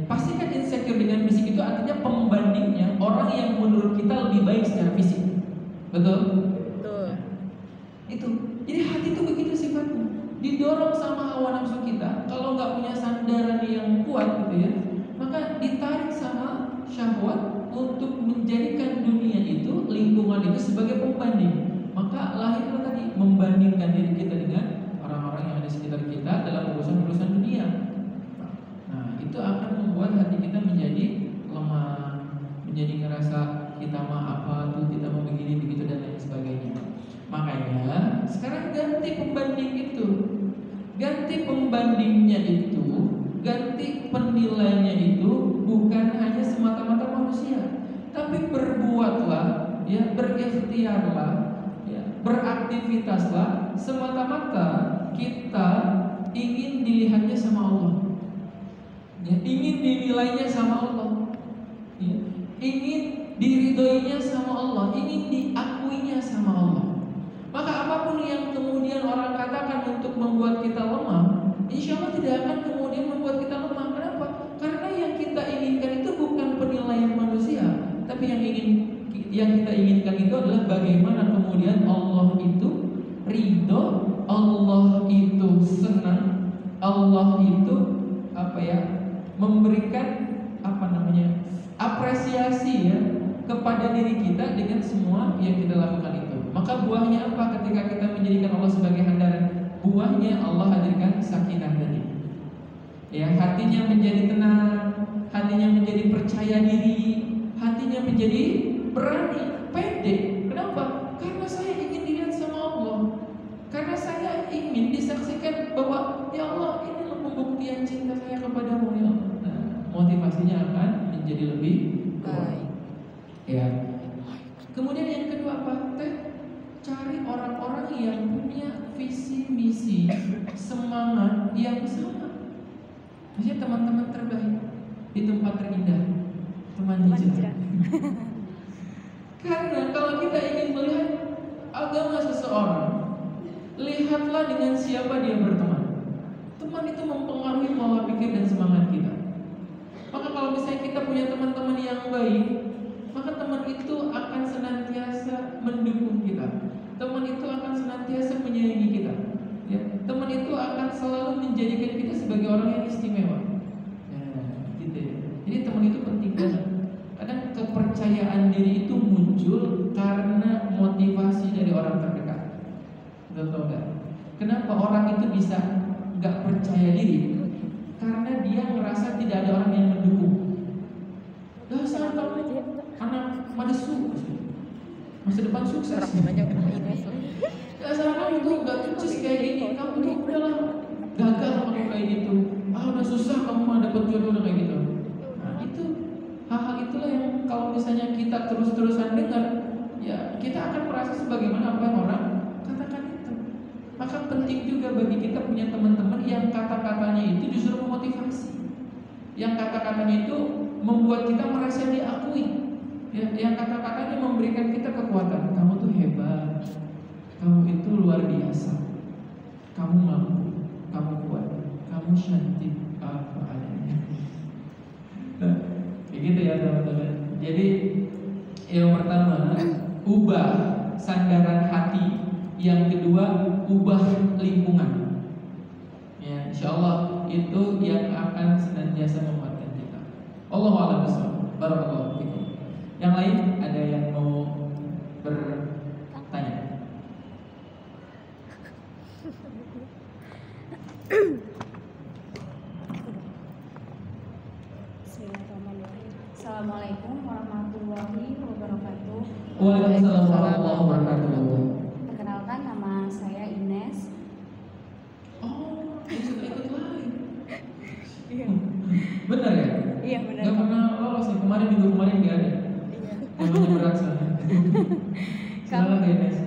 pastikan insecure dengan fisik itu artinya pembandingnya orang yang menurut kita lebih baik secara fisik. Betul? Betul. Itu. Jadi hati itu begitu sifatnya. Didorong sama hawa nafsu kita. Kalau nggak punya sandaran yang kuat gitu ya, maka ditarik sama syahwat untuk menjadikan dunia itu, lingkungan itu sebagai pembanding. Maka lahirlah tadi membandingkan diri kita dengan orang-orang yang ada di sekitar kita dalam urusan-urusan dunia. Nah, itu akan membuat hati kita menjadi lemah, menjadi ngerasa kita mah apa tuh, kita mau begini begitu dan lain sebagainya. Makanya sekarang ganti pembanding itu, ganti pembandingnya itu, ganti penilainya itu bukan hanya semata-mata manusia, tapi berbuatlah, ya, berikhtiarlah, ya, beraktivitaslah semata-mata kita ingin dilihatnya sama Allah, ya, ingin dinilainya sama Allah, ya, ingin diridhoinya sama Allah, ingin diakuinya sama Allah. Maka apapun yang kemudian orang katakan untuk membuat kita lemah, insya Allah tidak akan kemudian membuat kita lemah. Kenapa? Karena yang kita inginkan itu bukan penilaian manusia, tapi yang kita inginkan itu adalah bagaimana kemudian Allah itu ridho, Allah itu senang, Allah itu memberikan apresiasi ya kepada diri kita dengan semua yang kita lakukan itu. Maka buahnya apa ketika kita menjadikan Allah sebagai handaran? Buahnya Allah hadirkan sakinah tadi. Ya, hatinya menjadi tenang, hatinya menjadi percaya diri, hatinya menjadi berani, pede. Kenapa? Karena saya ingin dilihat sama Allah. Karena saya ingin disaksikan bahwa ya Allah, inilah pembuktian cinta saya kepadamu ya Allah. Nah, motivasinya akan menjadi lebih baik. Ya. Kemudian yang kedua apa? Cari orang-orang yang punya visi misi, semangat yang sama. Maksudnya teman-teman terbaik di tempat terindah, teman hijrah. Karena kalau kita ingin melihat agama seseorang, lihatlah dengan siapa dia berteman. Teman itu mempengaruhi pola pikir dan semangat kita. Maka kalau misalnya kita punya teman-teman yang baik, maka teman itu akan senantiasa mendukung kita. Teman itu akan senantiasa menyayangi kita. Ya, teman itu akan selalu menjadikan kita sebagai orang yang istimewa. Gitu ya. Jadi teman itu penting banget. Kadang kepercayaan diri itu muncul karena motivasi dari orang terdekat. Betul nggak? Kenapa orang itu bisa nggak percaya diri? Karena dia merasa tidak ada orang yang mendukung. Dasar kamu anak madesu, masa depan sukses. Dasar kamu itu nggak sukses kayak gini. Kamu tuh udahlah gagal kamu kayak gitu. Udah susah kamu mau dapat jodoh kayak gitu. Nah itu hal-hal itulah yang kalau misalnya kita terus-terusan dengar, ya kita akan merasa sebagaimana apa yang orang katakan itu. Maka penting juga bagi kita punya teman-teman yang kata-katanya itu justru memotivasi, yang kata-katanya itu membuat kita merasa diakui. Ya, yang kata-katanya memberikan kita kekuatan. Kamu tuh hebat, kamu itu luar biasa, kamu mampu, kamu kuat, kamu cantik apa adanya. Nah, kayak gitu ya teman-teman. Jadi yang pertama, ubah sandaran hati. Yang kedua, ubah lingkungan. Ya, insyaallah itu yang akan senantiasa menguatkan kita. Allahu a'lam bishawab. Barakallahu fikum. Yang lain ada yang mau bertanya? Bismillahirrahmanirrahim. Assalamualaikum warahmatullahi wabarakatuh. Waalaikumsalam warahmatullahi wabarakatuh. Perkenalkan, nama saya Ines. Oh, sudah ikut lain. Benar ya? Iya benar. Gak pernah lolos ya, kemarin nggak ada. Namanya berat soalnya. Silakan Ines.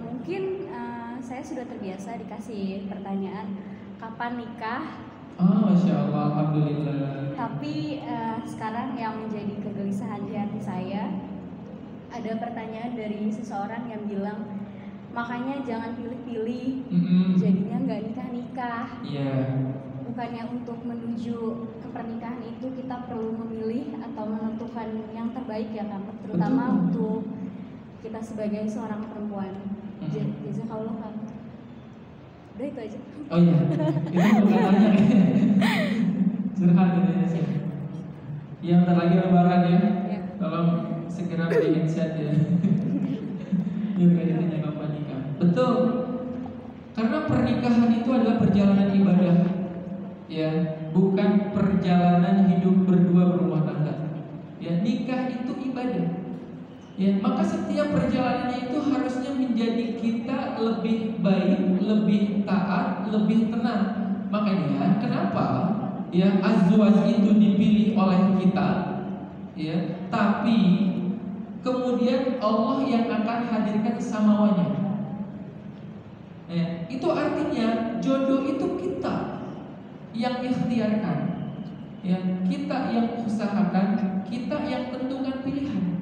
Mungkin saya sudah terbiasa dikasih pertanyaan kapan nikah. Oh, Masya Allah, Alhamdulillah. Tapi sekarang yang menjadi kegelisahan di hati saya, ada pertanyaan dari seseorang yang bilang, makanya jangan pilih-pilih, jadinya nggak nikah-nikah. Iya. bukannya untuk menuju ke pernikahan itu kita perlu memilih atau menentukan yang terbaik ya Kak, terutama Betul. untuk kita sebagai seorang perempuan. Jazakallah Kak. Udah itu aja. Oh iya, itu bukan tanya. Curhat ini sih. Yang ntar lagi lebaran ya. Ya. Tolong segera beli headset ya. Juga ditanya kapan nikah. Betul. Karena pernikahan itu adalah perjalanan ibadah. Ya, bukan perjalanan hidup berdua berumah tangga. Ya, nikah itu ibadah. Ya, maka setiap perjalanannya itu harusnya menjadi kita lebih baik, lebih taat, lebih tenang. Makanya kenapa ya azwaj itu dipilih oleh kita, ya, tapi kemudian Allah yang akan hadirkan samawanya. Ya, itu artinya jodoh itu kita yang ikhtiarkan, ya, kita yang usahakan, kita yang tentukan pilihan.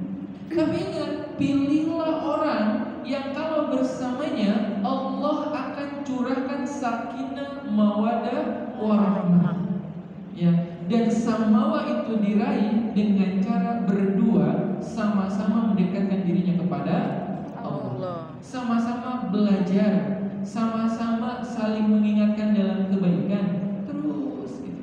Tapi ingat, pilihlah orang yang kalau bersamanya Allah akan curahkan sakinah, mawadah, warahmah. Ya, dan samawa itu diraih dengan cara berdua sama-sama mendekatkan dirinya kepada Allah. Sama-sama belajar, sama-sama saling mengingatkan dalam kebaikan. Terus gitu.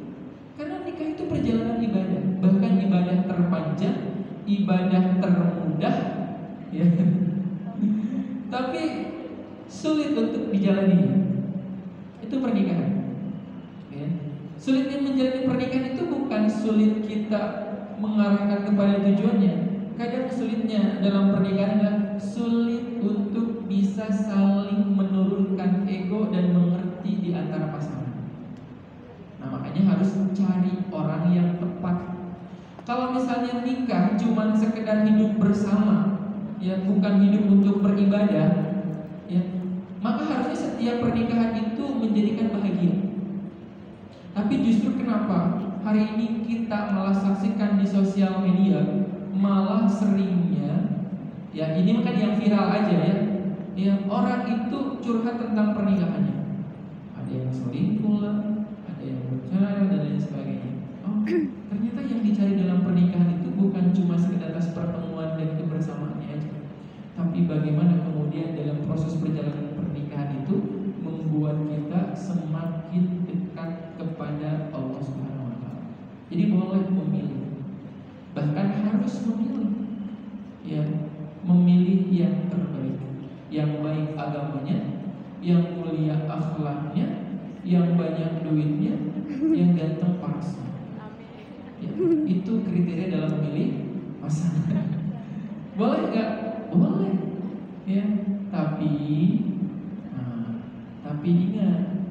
Karena nikah itu perjalanan ibadah, bahkan ibadah terpanjang, ibadah termudah, ya. Tapi sulit untuk dijalani. Itu pernikahan. Ya. Sulitnya menjalani pernikahan itu bukan sulit kita mengarahkan kepada tujuannya. Kadang sulitnya dalam pernikahan adalah sulit untuk bisa saling menurunkan ego dan mengerti di antara pasangan. Nah, makanya harus cari orang yang tepat. Kalau misalnya nikah cuma sekedar hidup bersama, ya, bukan hidup untuk beribadah, ya, maka harusnya setiap pernikahan itu menjadikan bahagia. Tapi justru kenapa hari ini kita malah saksikan di sosial media, malah seringnya, ya ini kan yang viral aja ya, orang itu curhat tentang pernikahannya. Ada yang selingkuh lah, ada yang bercerai dan lain sebagainya. Oh, ternyata yang dicari dalam pernikahan itu bukan cuma sebatas pertemuan dan kebersamaannya aja, tapi bagaimana kemudian dalam proses perjalanan pernikahan itu membuat kita semakin dekat kepada Allah Subhanahu wa Ta'ala. Jadi boleh memilih, bahkan harus memilih, ya, memilih yang terbaik, yang baik agamanya, yang mulia akhlaknya, yang banyak duitnya, yang ganteng parasnya. Ya, itu kriteria dalam memilih pasangan. Boleh nggak? Boleh. Ya, tapi ingat,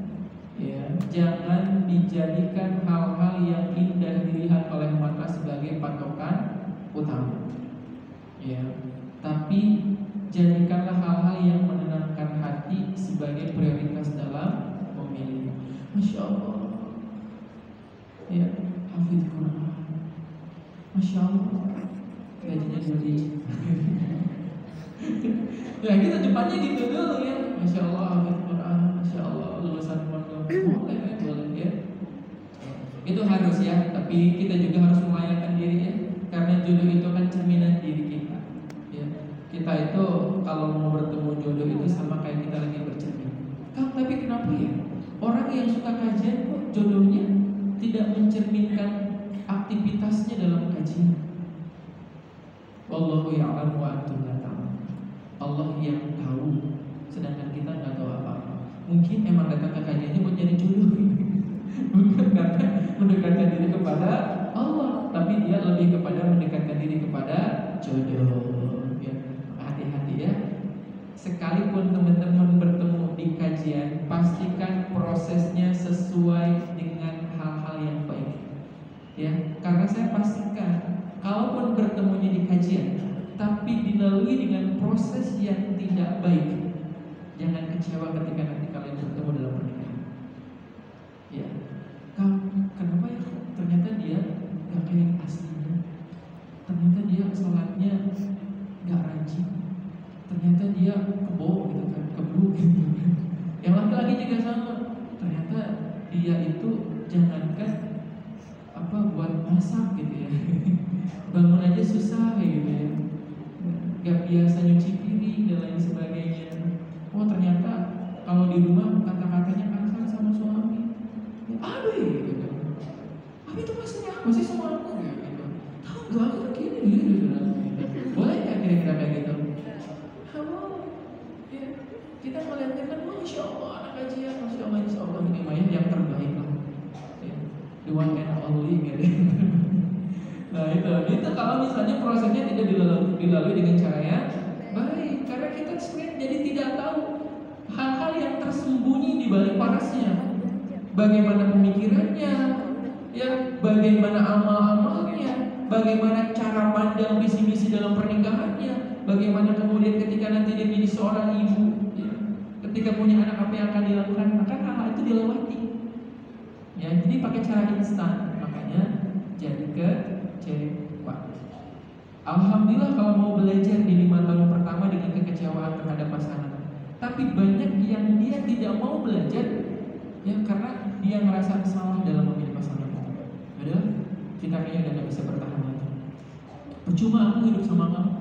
ya, jangan dijadikan hal-hal yang indah dilihat oleh mata sebagai patokan utama. Ya, tapi jadikanlah hal-hal yang menenangkan hati sebagai prioritas dalam memilih. Masya Allah. Ya, hafidz Quran. Masya Allah. Gajinya jadi. Ya kita depannya gitu dulu ya. Masya Allah hafidz Quran. Masya Allah lulusan pondok. Boleh ya. Itu harus ya. Tapi kita juga harus melayakan diri ya. Karena jodoh itu kan cerminan diri kita. Ya. Kita itu kalau mau bertemu jodoh itu sama kayak kita lagi bercermin. Tapi kenapa ya? Orang yang suka kajian kok jodohnya tidak mencerminkan aktivitasnya dalam kajian. Wallahu ya'lamu wa antum la ta'lamun. Allah yang tahu, sedangkan kita nggak tahu apa-apa. Mungkin emang datang ke kajiannya buat jadi jodoh, bukan karena mendekatkan diri kepada Allah, tapi dia lebih kepada mendekatkan diri kepada jodoh. Ya, hati-hati ya. Sekalipun teman-teman bertemu di kajian, pastikan prosesnya sesuai dengan hal-hal yang baik. Ya, karena saya pastikan, kalaupun bertemunya di kajian, tapi dilalui dengan proses yang tidak baik, jangan kecewa ketika nanti kalian bertemu dalam pernikahan. Ya, kenapa ya? Ternyata dia nggak kayak aslinya. Ternyata dia sholatnya nggak rajin. Ternyata dia kebo gitu kan, kebu gitu kan. Yang laki-laki juga sama. Ternyata dia itu jangankan apa buat masak gitu ya. Bangun aja susah kayak gitu ya. Gak biasa nyuci piring dan lain sebagainya. Oh ternyata kalau di rumah kata-katanya kasar sama suami. Ya, aduh gitu. Tapi itu maksudnya apa sih sama aku gitu? Tahu gak aku begini gitu. Boleh nggak kira-kira kayak gitu? Kamu ya, kita melihatnya kan Masya Allah anak kajian, Masya Allah ini mah yang terbaik lah ya, the one and only gitu. Nah itu kalau misalnya prosesnya tidak dilalui dengan cara yang baik, karena kita sebenarnya jadi tidak tahu hal-hal yang tersembunyi di balik parasnya, bagaimana pemikirannya ya, bagaimana amal-amalnya, bagaimana cara pandang visi misi dalam pernikahannya, bagaimana kemudian ketika nanti dia menjadi seorang ibu ya, ketika punya anak apa yang akan dilakukan, akan hal itu dilewati ya. Jadi pakai cara instan, makanya jadi kecewa. Alhamdulillah kalau mau belajar di 5 tahun pertama dengan kekecewaan terhadap pasangan, tapi banyak yang dia tidak mau belajar ya karena dia merasa salah dalam memilih pasangan. Padahal kita kayaknya udah gak bisa bertahan lagi. Percuma aku hidup sama kamu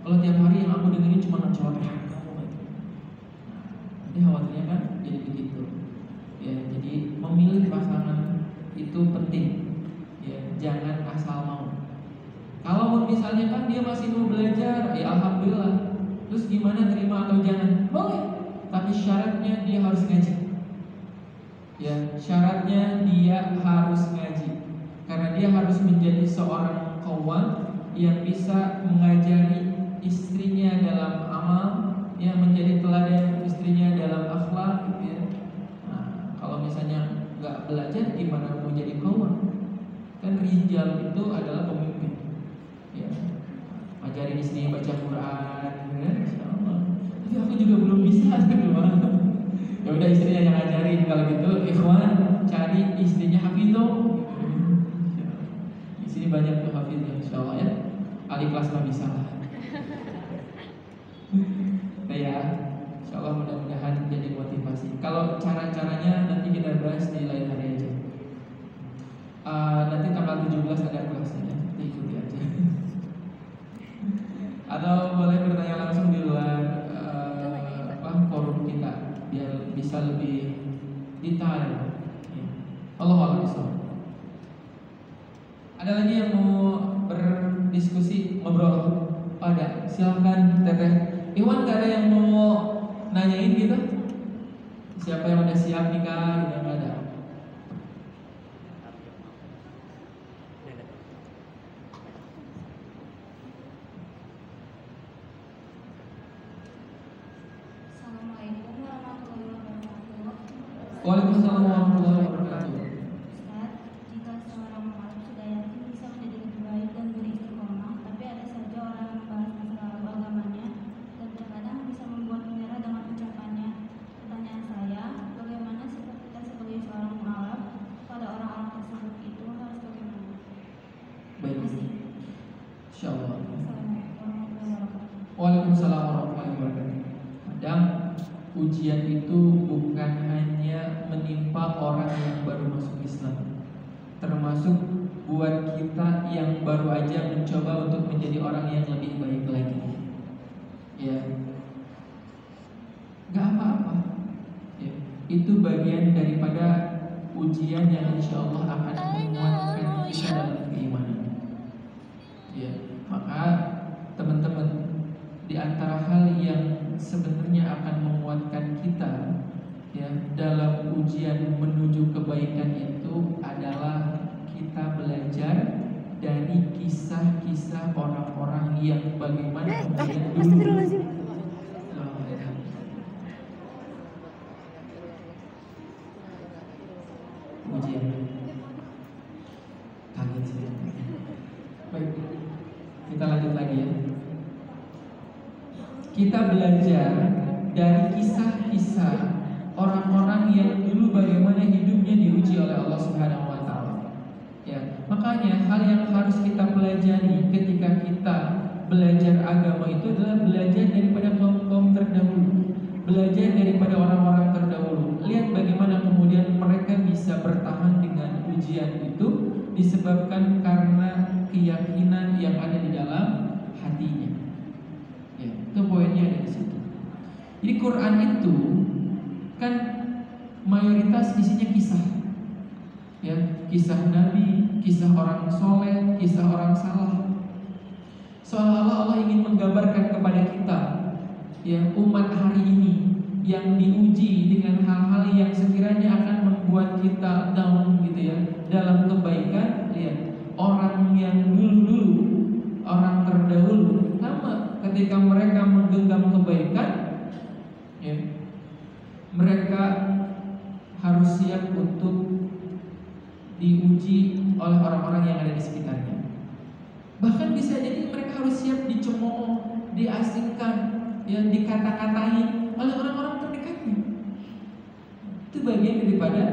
kalau tiap hari yang aku dengerin cuma ngecewain kamu. Nanti khawatirnya kan jadi begitu. Ya, jadi memilih pasangan itu penting. Ya, jangan asal mau. Kalau misalnya kan dia masih mau belajar, ya alhamdulillah. Terus gimana, terima atau jangan? Boleh. Tapi syaratnya dia harus ngaji. Ya, syaratnya dia harus ngaji. Karena dia harus menjadi seorang qawwam yang bisa mengajari istrinya dalam amal, yang menjadi teladan istrinya dalam akhlak gitu ya. Nah, kalau misalnya nggak belajar gimana mau jadi qawwam? Kan rijal itu adalah pemimpin. Ya, ajarin istrinya baca Quran, ya, insyaallah. Tapi aku juga belum bisa kedua. Ya udah istrinya yang ngajarin kalau gitu, ikhwan cari istrinya hafidho. Di sini banyak tuh hafidho, insyaallah ya. Ali kelas mah bisa lah. Nah ya, insyaallah mudah-mudahan jadi motivasi. Kalau cara-caranya nanti kita bahas di lain hari aja. Nanti tanggal 17 ada kelasnya, ikuti aja. Atau boleh bertanya langsung di luar forum kita biar bisa lebih detail. Allah Allah. Ada lagi yang mau berdiskusi, ngobrol? Ada, silakan Teteh. Iwan, gak ada yang mau nanyain gitu? Siapa yang udah siap nikah? Gitu, gak ada. Waalaikumsalam warahmatullahi wabarakatuh. Ustaz, jika seorang mu'alaf sudah yakin bisa menjadi lebih baik dan beristiqomah, tapi ada saja orang yang membahas masalah agamanya dan terkadang bisa membuat menyerah dengan ucapannya. Pertanyaan saya, bagaimana sikap kita sebagai seorang mu'alaf pada orang-orang tersebut itu harus bagaimana? Baik, insyaallah. Assalamualaikum warahmatullahi wabarakatuh. Waalaikumsalam warahmatullahi wabarakatuh. Kadang ujian itu bukan hanya menimpa orang yang baru masuk Islam, termasuk buat kita yang baru aja mencoba untuk menjadi orang yang lebih baik lagi. Ya, gak apa-apa. Ya, itu bagian daripada ujian yang insya Allah akan menguatkan kita dalam keimanan. Ya, maka teman-teman, di antara hal yang sebenarnya akan menguatkan kita ya dalam ujian menuju kebaikan itu adalah kita belajar dari kisah-kisah orang-orang yang bagaimana dulu. Ujian kaget sih. Baik, kita lanjut lagi ya. Kita belajar dari kisah-kisah orang-orang yang dulu bagaimana hidupnya diuji oleh Allah Subhanahu wa taala. Ya, makanya hal yang harus kita pelajari ketika kita belajar agama itu adalah belajar daripada kaum-kaum terdahulu. belajar daripada orang-orang terdahulu. Lihat bagaimana kemudian mereka bisa bertahan dengan ujian itu disebabkan karena keyakinan yang ada di dalam hatinya. Ya, itu poinnya ada di situ. Jadi Quran itu kan mayoritas isinya kisah. Ya, kisah Nabi, kisah orang soleh, kisah orang salah. Seolah-olah Allah ingin menggambarkan kepada kita, ya, umat hari ini yang diuji dengan hal-hal yang sekiranya akan membuat kita down gitu ya dalam kebaikan. Lihat orang yang dulu, orang terdahulu, sama ketika mereka menggenggam kebaikan, ya, mereka harus siap untuk diuji oleh orang-orang yang ada di sekitarnya. Bahkan bisa jadi mereka harus siap dicemooh, diasingkan, ya, dikata-katain oleh orang-orang terdekatnya. Itu bagian daripada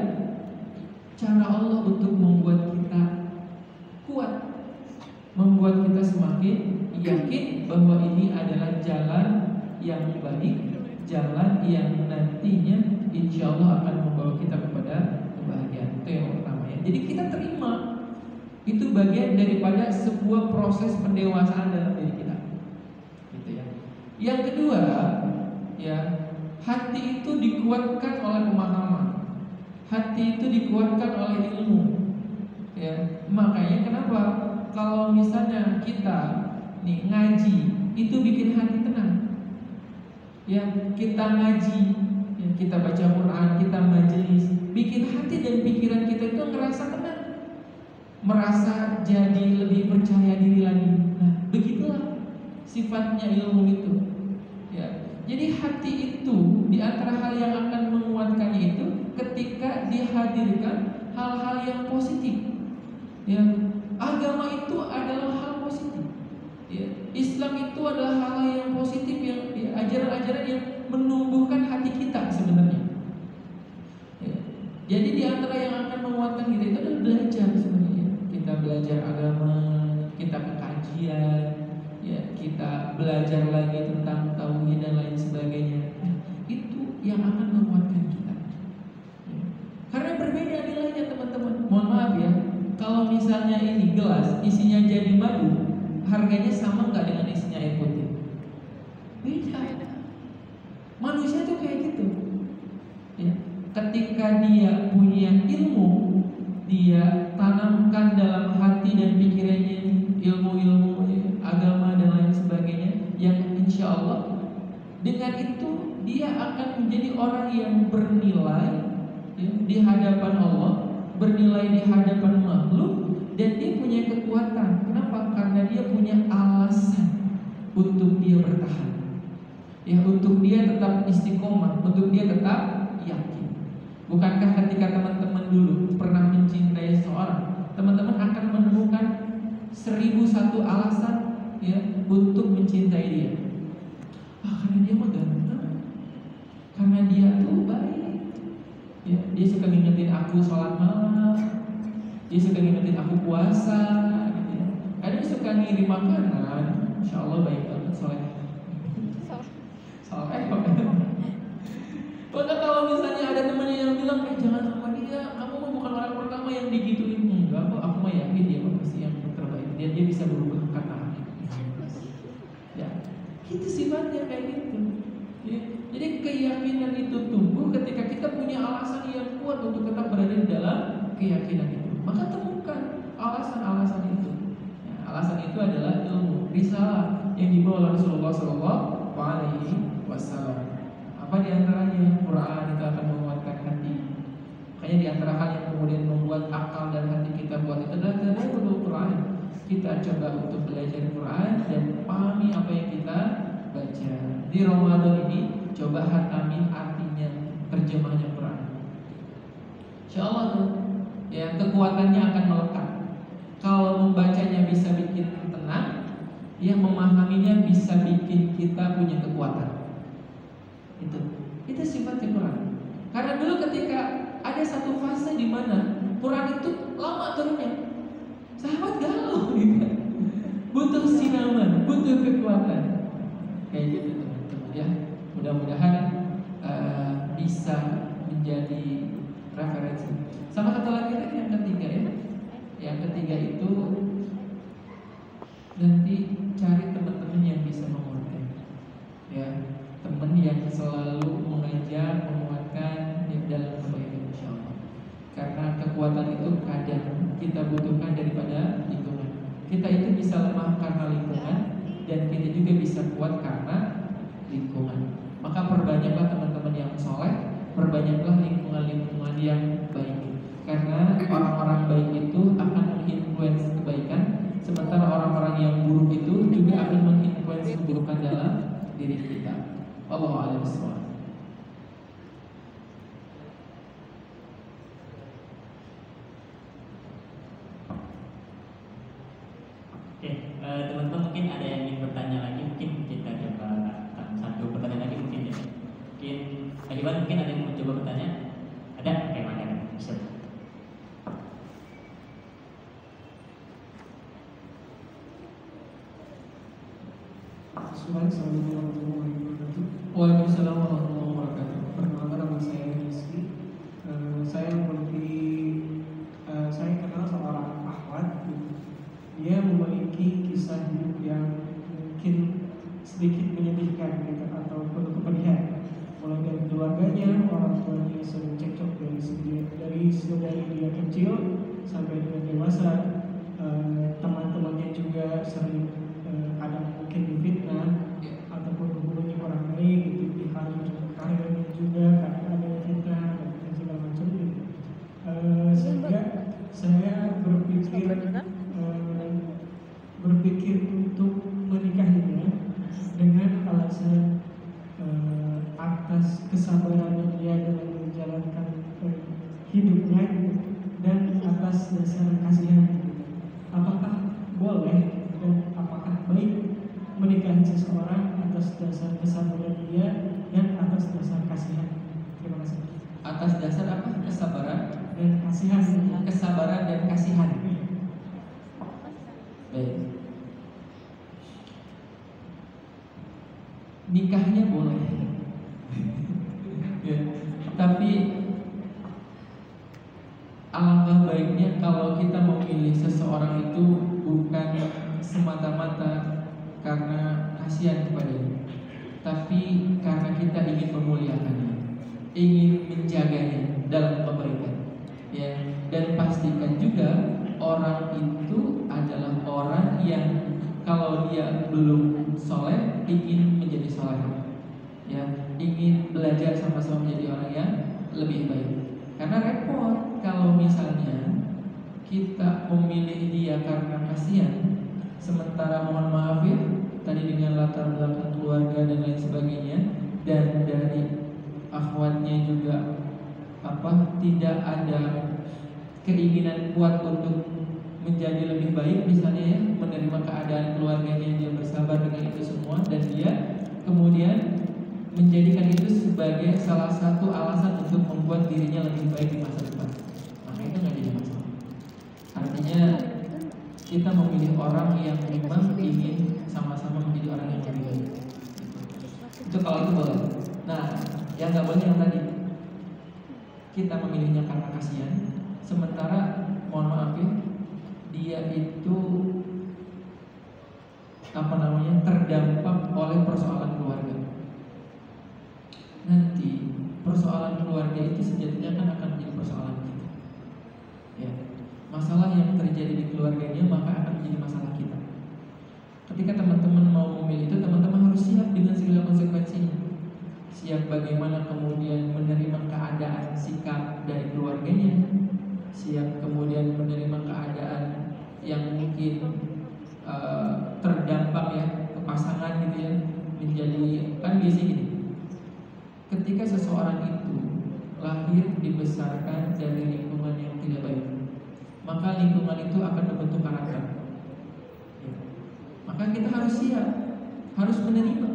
cara Allah untuk membuat kita kuat, membuat kita semakin yakin bahwa ini adalah jalan yang baik, jalan yang nantinya insya Allah akan membawa kita kepada kebahagiaan. Itu yang pertama ya. Jadi kita terima, itu bagian daripada sebuah proses pendewasaan dalam diri kita, gitu ya. Yang kedua, ya, hati itu dikuatkan oleh pemahaman, hati itu dikuatkan oleh ilmu, ya. Makanya kenapa kalau misalnya kita nih ngaji itu bikin hati tenang, ya, kita ngaji, ya, kita baca Quran, kita majelis, bikin hati dan pikiran kita itu ngerasa tenang, merasa jadi lebih percaya diri lagi. Nah, begitulah sifatnya ilmu itu. Ya, jadi hati itu di antara hal yang akan menguatkannya itu ketika dihadirkan hal-hal yang positif. Ya, agama itu adalah hal positif. Ya, Islam itu adalah hal-hal yang positif, yang ya, ajaran-ajaran yang menumbuhkan hati kita sebenarnya. Ya, jadi di antara yang akan menguatkan kita itu adalah belajar sebenarnya. Kita belajar agama, kita ke kajian, ya, kita belajar lagi tentang tauhid dan lain sebagainya. Itu yang akan menguatkan kita. Ya. Karena berbeda nilainya teman-teman. Mohon maaf ya, kalau misalnya ini gelas isinya jadi madu, harganya sama nggak dengan isinya air putih? Beda. Manusia tuh kayak gitu. Ya. Ketika dia punya ilmu, dia tanamkan dalam hati dan pikirannya ilmu-ilmu agama dan lain sebagainya, yang insya Allah dengan itu dia akan menjadi orang yang bernilai, ya, di hadapan Allah, bernilai di hadapan makhluk, dan dia punya kekuatan. Kenapa? Karena dia punya alasan untuk dia bertahan, ya, untuk dia tetap istiqomah, untuk dia tetap yakin. Bukankah ketika teman-teman dulu pernah mencintai seseorang, teman-teman akan menemukan 1001 alasan, ya, untuk mencintai dia. Karena dia mah ganteng, karena dia tuh baik, ya, dia suka ngingetin aku sholat malam, dia suka ngingetin aku puasa, gitu ya. Kadang suka ngirim makanan, insya Allah baik banget, soleh. Maka kalau misalnya ada temannya yang bilang, jangan sama dia, kamu bukan orang pertama yang digituin. Enggak kok, aku mah yakin dia pasti yang terbaik, dia bisa berubah kata. Ya, itu sifatnya kayak gitu. Ya. Jadi keyakinan itu tumbuh ketika kita punya alasan yang kuat untuk tetap berada di dalam keyakinan itu. Maka temukan alasan-alasan itu. Ya, alasan itu adalah ilmu, risalah yang dibawa oleh Rasulullah SAW. Apa diantaranya? Quran itu akan menguatkan hati. Makanya diantara hal yang kemudian membuat akal dan hati kita kuat itu adalah tadabbur Quran. Kita coba untuk belajar Quran dan pahami apa yang kita baca. Di Ramadan ini coba hatamin artinya, terjemahnya Quran. Insyaallah tuh, ya, kekuatannya akan melekat. Kalau membacanya bisa bikin tenang, ya, memahaminya bisa bikin kita punya kekuatan. Itu sifatnya Quran. Karena dulu ketika ada satu fase di mana Quran itu lama turunnya, sahabat galau gitu. Butuh sinaman, butuh kekuatan. Kayak gitu teman-teman ya. Mudah-mudahan bisa menjadi referensi. Sama satu lagi yang ketiga ya. Yang ketiga itu nanti cari teman-teman yang bisa menguatkan. Ya, teman yang selalu mengajak, menguatkan dalam kebaikan insyaallah. Karena kekuatan itu kadang kita butuhkan daripada lingkungan. Kita itu bisa lemah karena lingkungan dan kita juga bisa kuat karena lingkungan. Maka perbanyaklah teman-teman yang soleh, perbanyaklah lingkungan-lingkungan yang baik. Karena orang-orang baik itu akan menginfluence kebaikan, sementara orang-orang yang buruk itu juga akan menginfluence keburukan dalam diri kita. Wallahu a'lam bishawab. Oke, teman-teman mungkin ada yang ingin bertanya lagi, mungkin kita coba satu pertanyaan lagi mungkin ya. Mungkin Iwan mungkin ada yang mau coba bertanya? Ada? Oke, mana kan? Bisa. Assalamualaikum warahmatullahi wabarakatuh. Waalaikumsalam warahmatullahi wabarakatuh. Perkenalkan nama saya Rizky. Saya kenal seorang akhwat. Dia memiliki kisah hidup yang mungkin sedikit menyedihkan gitu, atau penuh kepedihan. Mulai dari keluarganya, orang tuanya sering cekcok dari dia kecil sampai dengan dewasa. Teman-temannya juga sering ada mungkin difitnah ataupun hubungannya orang baik gitu, dihancurkan karirnya juga karena ada fitnah dan segala macam gitu. Sehingga saya berpikir untuk menikahinya dengan alasan atas kesabaran dia dalam menjalankan hidupnya gitu, dan atas dasar kasihan gitu. Apakah boleh dan apakah baik menikahi seseorang atas dasar kesabaran dia dan atas dasar kasihan? Terima kasih. Atas dasar apa? Kesabaran Dan kasihan. Kesabaran dan kasihan. Baik. Nikahnya boleh. Ya, tapi alangkah baiknya kalau kita memilih seseorang itu bukan semata-mata karena kasihan kepadanya, tapi karena kita ingin memuliakannya, ingin menjaganya dalam kebaikan. Ya, dan pastikan juga orang itu adalah orang yang kalau dia belum soleh ingin menjadi soleh, ya, ingin belajar sama-sama menjadi orang yang lebih baik. Karena repot kalau misalnya kita memilih dia karena kasihan, sementara mohon maaf ya, tadi dengan latar belakang keluarga dan lain sebagainya, dan dari akhwatnya juga tidak ada keinginan kuat untuk menjadi lebih baik, misalnya ya, menerima keadaan keluarganya, dia bersabar dengan itu semua, dan dia kemudian menjadikan itu sebagai salah satu alasan untuk membuat dirinya lebih baik di masa depan, maka itu nggak jadi masalah. Artinya kita memilih orang yang memang ingin sama-sama menjadi orang yang lebih baik. Itu kalau itu boleh. Nah, yang nggak boleh yang tadi, kita memilihnya karena kasihan, sementara mohon maaf ya, dia itu terdampak oleh persoalan keluarga. Nanti persoalan keluarga itu sejatinya kan akan menjadi persoalan kita. Ya, masalah yang terjadi di keluarganya maka akan menjadi masalah kita. Ketika teman-teman mau memilih itu, teman-teman harus siap dengan segala konsekuensinya. Siap bagaimana kemudian menerima keadaan sikap dari keluarganya, siap kemudian menerima keadaan yang mungkin terdampak ya ke pasangan gitu ya, menjadi kan biasanya gini. Ketika seseorang itu lahir dibesarkan dari lingkungan yang tidak baik, maka lingkungan itu akan membentuk karakter. Ya. Maka kita harus siap, harus menerima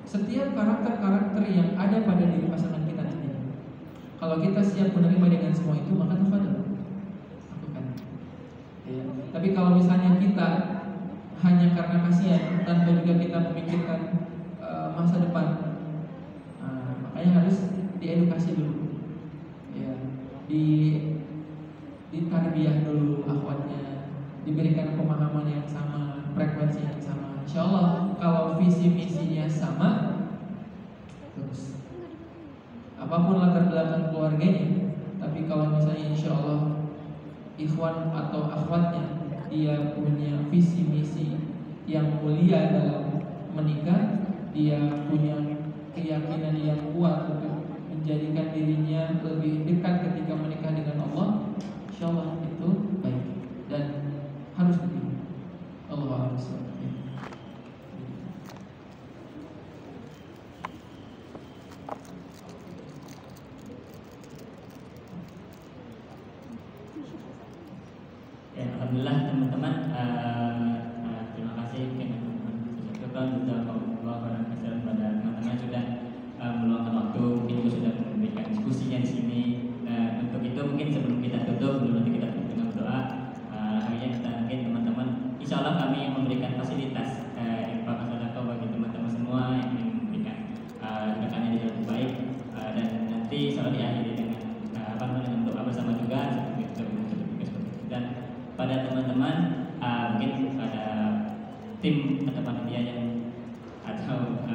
setiap karakter-karakter yang ada pada diri pasangan kita nanti. Kalau kita siap menerima dengan semua itu, maka tafadhol lakukan. Ya. Tapi kalau misalnya kita hanya karena kasihan tanpa juga kita memikirkan masa depan, makanya harus diedukasi dulu, ya, ditarbiyah dulu akhwatnya, diberikan pemahaman yang sama, frekuensi yang sama. Insya Allah kalau visi misinya sama, terus apapun latar belakang keluarganya, tapi kalau misalnya insya Allah ikhwan atau akhwatnya dia punya visi misi yang mulia dalam menikah, dia punya keyakinan yang kuat untuk menjadikan dirinya lebih dekat ketika menikah dengan Allah, insya Allah itu baik dan harus begitu. Allah harus. Ya, alhamdulillah teman-teman, terima kasih teman-teman pada teman-teman sudah meluangkan waktu, mungkin juga sudah memberikan diskusinya di sini. Untuk itu mungkin sebelum kita tutup, sebelum nanti kita tutup dengan doa, akhirnya kita mungkin teman-teman, insya Allah kami memberikan fasilitas infak sedekah bagi teman-teman semua yang ingin memberikan sedekahnya di jalan baik, dan nanti insya Allah diakhiri dengan dengan doa bersama juga seperti itu. Dan pada teman-teman mungkin pada tim atau panitia yang atau